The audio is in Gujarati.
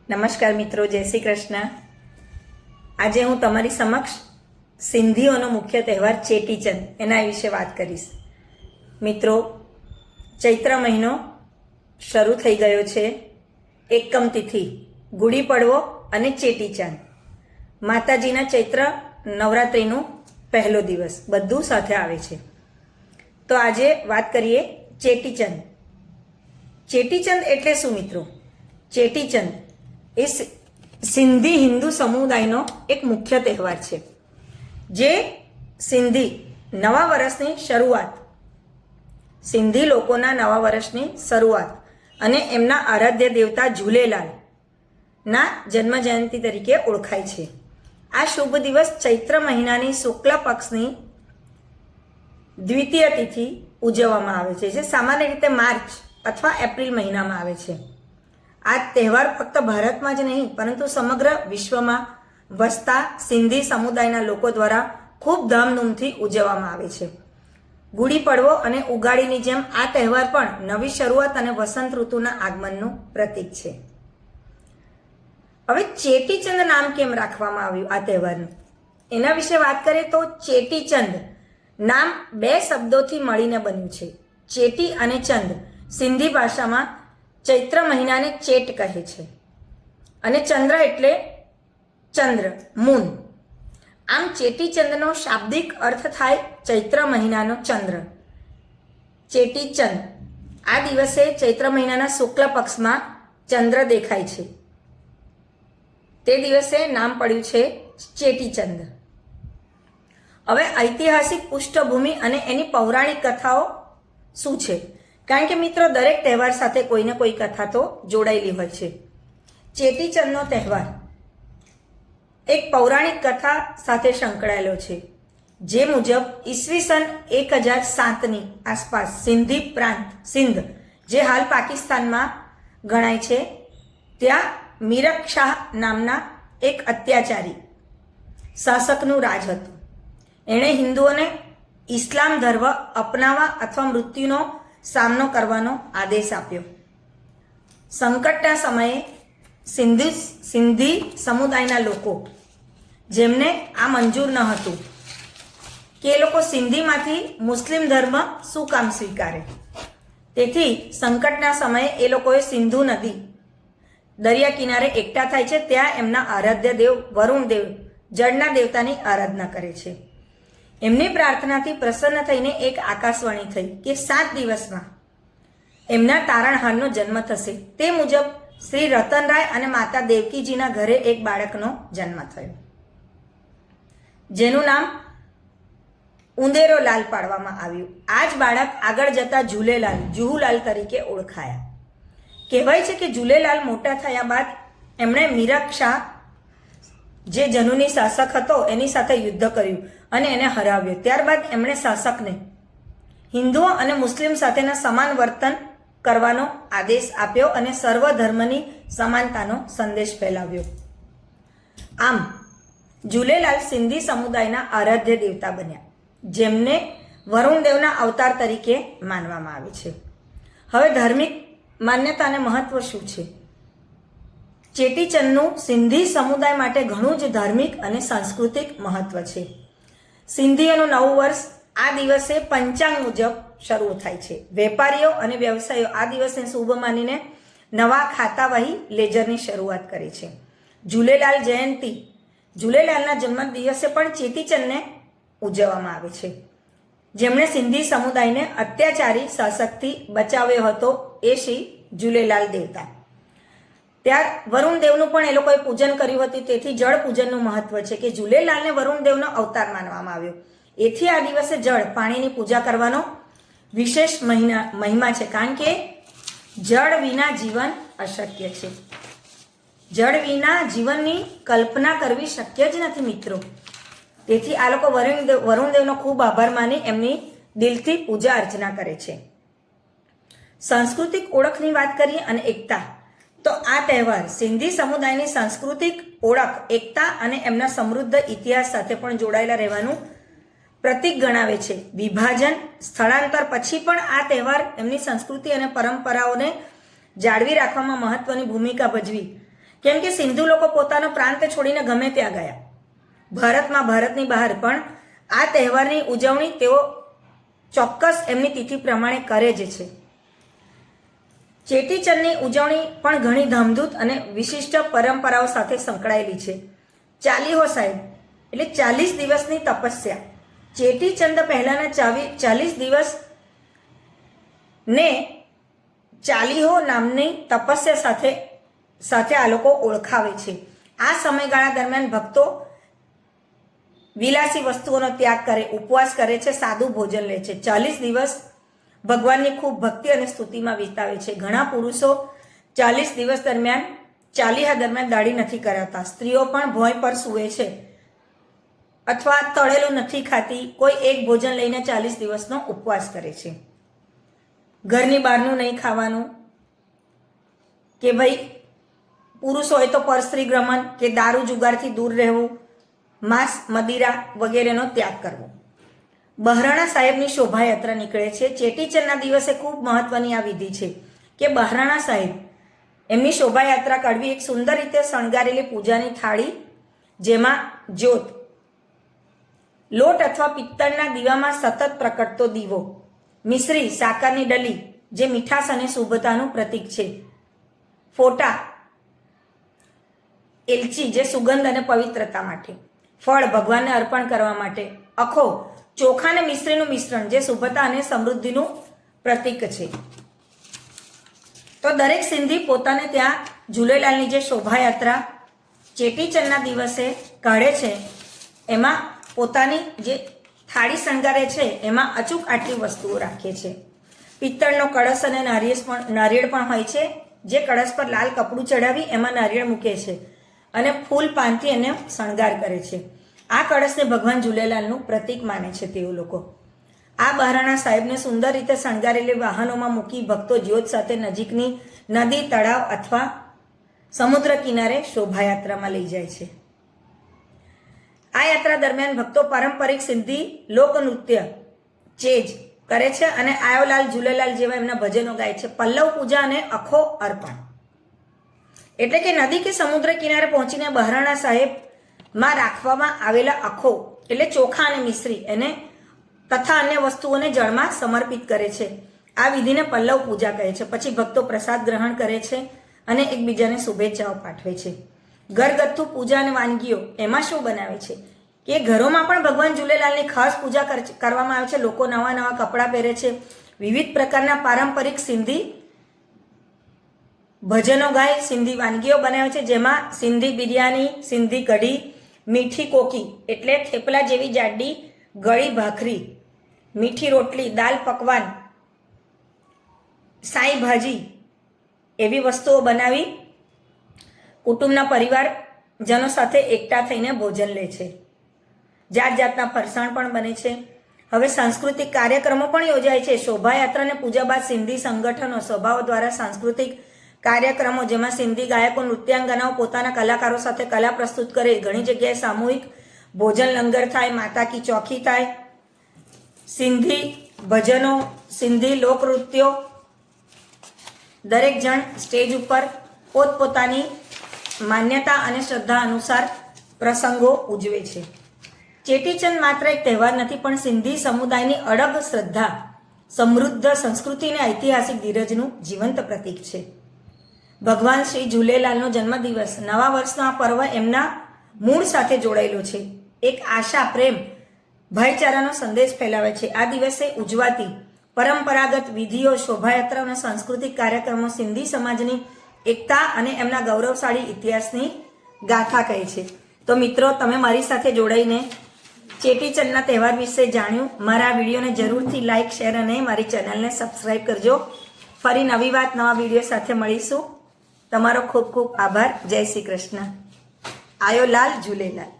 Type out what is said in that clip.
નમસ્કાર મિત્રો, જય શ્રી કૃષ્ણ. આજે હું તમારી સમક્ષ સિંધીઓનો મુખ્ય તહેવાર ચેટીચંદ એના વિશે વાત કરીશ. મિત્રો, ચૈત્ર મહિનો શરૂ થઈ ગયો છે. એકમ તિથિ, ગુડી પડવો અને ચેટીચંદ, માતાજીના ચૈત્ર નવરાત્રિનો પહેલો દિવસ, બધું સાથે આવે છે. તો આજે વાત કરીએ ચેટીચંદ. ચેટીચંદ એટલે શું મિત્રો? ચેટીચંદ એ સિંધી હિન્દુ સમુદાયનો એક મુખ્ય તહેવાર છે, જે સિંધી નવા વર્ષની શરૂઆત, સિંધી લોકોના નવા વર્ષની શરૂઆત અને એમના આરાધ્ય દેવતા ઝૂલેલાલના જન્મ જયંતિ તરીકે ઓળખાય છે. આ શુભ દિવસ ચૈત્ર મહિનાની શુક્લ પક્ષની દ્વિતીય તિથિ ઉજવવામાં આવે છે, જે સામાન્ય રીતે માર્ચ અથવા એપ્રિલ મહિનામાં આવે છે. આ તહેવાર ફક્ત ભારતમાં જ નહીં પરંતુ સમગ્ર વિશ્વમાં વસતા સિંધી સમુદાયના લોકો દ્વારા ખૂબ ધામધૂમથી ઉજવવામાં આવે છે. ગુડી પડવો અને ઉગાડીની જેમ આ તહેવાર પણ નવી શરૂઆત અને વસંત ઋતુના આગમનનું પ્રતીક છે. હવે ચેટીચંદ નામ કેમ રાખવામાં આવ્યું આ તહેવારનું, એના વિશે વાત કરીએ તો ચેટીચંદ નામ બે શબ્દોથી મળીને બન્યું છે. ચેટી અને ચંદ સિંધી ભાષામાં ચૈત્ર મહિનાને ચેટ કહે છે અને ચંદ્ર એટલે ચંદ્ર, મૂન. આમ ચેટીચંદનો શાબ્દિક અર્થ થાય ચૈત્ર મહિનાનો ચંદ્ર. ચેટીચંદ, આ દિવસે ચૈત્ર મહિનાના શુક્લ પક્ષમાં ચંદ્ર દેખાય છે, તે દિવસે નામ પડ્યું છે ચેટીચંદ. હવે ઐતિહાસિક પૃષ્ઠભૂમિ અને એની પૌરાણિક કથાઓ શું છે? કારણ કે મિત્રો, દરેક તહેવાર સાથે કોઈને કોઈ કથા તો જોડાયેલી હોય છે. ચેટીચંદનો તહેવાર એક પૌરાણિક કથા સાથે સંકળાયેલો છે, જે મુજબ ઈસવીસન 1007ની આસપાસ સિંધી પ્રાંત, સિંધ જે હાલ પાકિસ્તાનમાં ગણાય છે, ત્યાં મીરક શાહ નામના એક અત્યાચારી શાસકનું રાજ હતું. એણે હિન્દુઓને ઇસ્લામ ધર્મ અપનાવવા અથવા મૃત્યુનો સામનો કરવાનો આદેશ આપ્યો. સંકટના સમયે સિંધી સમુદાયના લોકો, જેમને આ મંજૂર ન હતું કે એ લોકો સિંધીમાંથી મુસ્લિમ ધર્મ શું કામ સ્વીકારે, તેથી સંકટના સમયે એ લોકોએ સિંધુ નદી દરિયા કિનારે એકઠા થાય છે. ત્યાં એમના આરાધ્ય દેવ વરુણદેવ, જળના દેવતાની આરાધના કરે છે. એમની પ્રાર્થનાથી પ્રસન્ન થઈને એક આકાશવાણી થઈ કે 7 દિવસમાં એમના તારણહારનો જન્મ થશે. તે મુજબ શ્રી રતનરાય અને માતા દેવકીજીના ઘરે એક બાળકનો જન્મ થયો, જેનું નામ ઉંદેરો લાલ પાડવામાં આવ્યું. આ જ બાળક આગળ જતા ઝૂલેલાલ, જુહુલાલ તરીકે ઓળખાયા. કહેવાય છે કે ઝૂલેલાલ મોટા થયા બાદ એમણે મીરક શાહ, જે જનુની શાસક હતો, એની સાથે યુદ્ધ કર્યું અને એને હરાવ્યો. ત્યારબાદ એમણે શાસકને હિન્દુઓ અને મુસ્લિમ સાથેના સમાન વર્તન કરવાનો આદેશ આપ્યો અને સર્વ ધર્મની સમાનતાનો સંદેશ ફેલાવ્યો. આમ ઝૂલેલાલ સિંધી સમુદાયના આરાધ્ય દેવતા બન્યા, જેમને વરુણદેવના અવતાર તરીકે માનવામાં આવે છે. હવે ધાર્મિક માન્યતા અને મહત્વ શું છે? ચેટીચંદનું સિંધી સમુદાય માટે ઘણું જ ધાર્મિક અને સાંસ્કૃતિક મહત્વ છે. સિંધીઓનું નવું વર્ષ આ દિવસે પંચાંગ મુજબ શરૂ થાય છે. વેપારીઓ અને વ્યવસાયીઓ આ દિવસને શુભ માનીને નવા ખાતા વહી લેજરની શરૂઆત કરે છે. ઝૂલેલાલ જયંતિ, ઝૂલેલાલના જન્મ દિવસે પણ ચેટીચંદને ઉજવવામાં આવે છે, જેમણે સિંધી સમુદાયને અત્યાચારી શાસકથી બચાવ્યો હતો, એ શ્રી ઝૂલેલાલ દેવતા. ત્યાર વરુણદેવનું પણ એ લોકોએ પૂજન કર્યું હતું, તેથી જળ પૂજનનું મહત્વ છે કે ઝૂલેલાલને વરુણદેવનો અવતાર માનવામાં આવ્યો. એથી આ દિવસે જળ, પાણીની પૂજા કરવાનો વિશેષ મહિમા છે, કારણ કે જળ વિના જીવન અશક્ય છે. જળ વિના જીવનની કલ્પના કરવી શક્ય જ નથી મિત્રો. તેથી આ લોકો વરુણદેવનો ખૂબ આભાર માની એમની દિલથી પૂજા અર્ચના કરે છે. સાંસ્કૃતિક ઓળખની વાત કરીએ અને એકતા, તો આ તહેવાર સિંધી સમુદાયની સાંસ્કૃતિક ઓળખ, એકતા અને એમના સમૃદ્ધ ઇતિહાસ સાથે પણ જોડાયેલા રહેવાનું પ્રતીક ગણાવે છે. વિભાજન, સ્થળાંતર પછી પણ આ તહેવાર એમની સંસ્કૃતિ અને પરંપરાઓને જાળવી રાખવામાં મહત્વની ભૂમિકા ભજવી. કેમ કે સિંધુ લોકો પોતાનો પ્રાંત છોડીને ગમે ત્યાં ગયા. ભારતમાં, ભારતની બહાર પણ આ તહેવારની ઉજવણી તેઓ ચોક્કસ એમની તિથિ પ્રમાણે કરે જ છે. ચેટીચંદની ઉજવણી પણ ઘણી ધામધૂમ અને વિશિષ્ટ પરંપરાઓ સાથે સંકળાયેલી છે. ચાલીહો સાહેબ એટલે 40 દિવસની તપસ્યા. ચેટીચંદ પહેલાના 40 દિવસ ને ચાલીહો નામની તપસ્યા સાથે આ લોકો ઓળખાવે છે. આ સમયગાળા દરમિયાન ભક્તો વિલાસી વસ્તુઓનો ત્યાગ કરે, ઉપવાસ કરે છે, સાદું ભોજન લે છે. 40 દિવસ ભગવાનની ખૂબ ભક્તિ અને સ્તુતિમાં વિતાવે છે. ઘણા પુરુષો 40 દિવસ દરમિયાન ચાલીહા દરમિયાન દાઢી નથી કરાતા. સ્ત્રીઓ પણ ભોંય પર સૂવે છે અથવા તળેલું નથી ખાતી. કોઈ એક ભોજન લઈને 40 દિવસનો ઉપવાસ કરે છે. ઘરની બહારનું નહીં ખાવાનું, કે ભાઈ પુરુષ હોય તો પરસ્ત્રી ગ્રમણ કે દારૂ જુગારથી દૂર રહેવું, માંસ મદિરા વગેરેનો ત્યાગ કરવો. બહરાણા સાહેબની શોભાયાત્રા નીકળે છે. ચેટીચંદના દિવસે ખૂબ મહત્વની આ વિધિ છે કે બહરાણા સાહેબ એમની શોભાયાત્રા કાઢવી. એક સુંદર રીતે શણગારેલી પૂજાની થાળી, જેમાં જ્યોત, લોટ અથવા પિત્તળના દીવામાં સતત પ્રકટતો દીવો, મિશ્રી સાકરની ડલી જે મીઠાશ અને શુભતાનું પ્રતીક છે, ફોટા, એલચી જે સુગંધ અને પવિત્રતા માટે, ફળ ભગવાનને અર્પણ કરવા માટે, અખો ચોખા અને મિશ્રીનું મિશ્રણ જે શુભતા અને સમૃદ્ધિનું પ્રતીક છે. તો દરેક સિંધી પોતાને ત્યાં ઝૂલેલાલની જે શોભાયાત્રા ચેટીચંદના દિવસે કાઢે છે એમાં પોતાની જે થાળી શણગારે છે એમાં અચૂક આટલી વસ્તુઓ રાખે છે. પિત્તળનો કળશ અને નારિયેળ પણ હોય છે, જે કળશ પર લાલ કપડું ચડાવી એમાં નારિયેળ મૂકે છે અને ફૂલ પાનથી એને શણગાર કરે છે. આ કળશને ભગવાન ઝૂલેલાલનું પ્રતીક માને છે તેઓ લોકો. આ બહરાણા સાહેબને સુંદર રીતે શણગારેલી વાહનોમાં મૂકી ભક્તો જ્યોત સાથે નજીકની નદી, તળાવ અથવા સમુદ્ર કિનારે શોભાયાત્રામાં લઈ જાય છે. આ યાત્રા દરમિયાન ભક્તો પારંપરિક સિંધી લોકનૃત્ય ચેજ કરે છે અને આયોલાલ ઝૂલેલાલ જેવા એમના ભજનો ગાય છે. પલ્લવ પૂજા અને અખો અર્પણ એટલે કે નદી કે સમુદ્ર કિનારે પહોંચીને બહરાણા સાહેબમાં રાખવામાં આવેલા અખો એટલે ચોખા અને મિશ્રી એને તથા અન્ય વસ્તુઓને જળમાં સમર્પિત કરે છે. આ વિધિને પલ્લવ પૂજા કહે છે. પછી ભક્તો પ્રસાદ ગ્રહણ કરે છે અને એકબીજાને શુભેચ્છાઓ પાઠવે છે. ઘરગથ્થુ પૂજા અને વાનગીઓ એમાં શું બનાવે છે કે ઘરોમાં પણ ભગવાન ઝૂલેલાલની ખાસ પૂજા કરવામાં આવે છે. લોકો નવા નવા કપડાં પહેરે છે, વિવિધ પ્રકારના પારંપરિક સિંધી ભજનો ગાય, સિંધી વાનગીઓ બનાવે છે, જેમાં સિંધી બિરયાની, સિંધી કઢી, મીઠી કોકી એટલે થેપલા જેવી જાડી ગળી ભાખરી, મીઠી રોટલી, દાલ પકવાન, સાઈ ભાજી એવી વસ્તુઓ બનાવી કુટુંબના પરિવારજનો સાથે એકઠા થઈને ભોજન લે છે. જાત જાતના ફરસાણ પણ બને છે. હવે સાંસ્કૃતિક કાર્યક્રમો પણ યોજાય છે. શોભાયાત્રા અને પૂજા બાદ સિંધી સંગઠનો સભાઓ દ્વારા સાંસ્કૃતિક કાર્યક્રમો, જેમાં સિંધી ગાયકો, નૃત્યાંગનાઓ પોતાના કલાકારો સાથે કલા પ્રસ્તુત કરે. ઘણી જગ્યાએ સામૂહિક ભોજન લંગર થાય, માતા કી ચોકી થાય, સિંધી ભજનો, સિંધી લોકનૃત્યો, દરેક જણ સ્ટેજ ઉપર પોતપોતાની માન્યતા અને શ્રદ્ધા અનુસાર પ્રસંગો ઉજવે છે. ચેટીચંદ માત્ર એક તહેવાર નથી, પણ સિંધી સમુદાયની અડગ શ્રદ્ધા, સમૃદ્ધ સંસ્કૃતિ અને ઐતિહાસિક ધીરજનું જીવંત પ્રતીક છે. ભગવાન શ્રી ઝૂલેલાલનો જન્મદિવસ, નવા વર્ષનો આ પર્વ એમના મૂળ સાથે જોડાયેલો છે. એક આશા, પ્રેમ, ભાઈચારાનો સંદેશ ફેલાવે છે. આ દિવસે ઉજવાતી પરંપરાગત વિધિઓ, શોભાયાત્રા અને સાંસ્કૃતિક કાર્યક્રમો સિંધી સમાજની એકતા અને એમના ગૌરવશાળી ઇતિહાસની ગાથા કહે છે. તો મિત્રો, તમે મારી સાથે જોડાઈને ચેટીચંદના તહેવાર વિશે જાણ્યું. મારા વિડીયોને જરૂરથી લાઇક, શેર અને મારી ચેનલને સબસ્ક્રાઈબ કરજો. ફરી નવી વાત, નવા વિડીયો સાથે મળીશું. તમારો ખૂબ ખૂબ આભાર. જય શ્રી કૃષ્ણ. આયો લાલ ઝૂલેલાલ.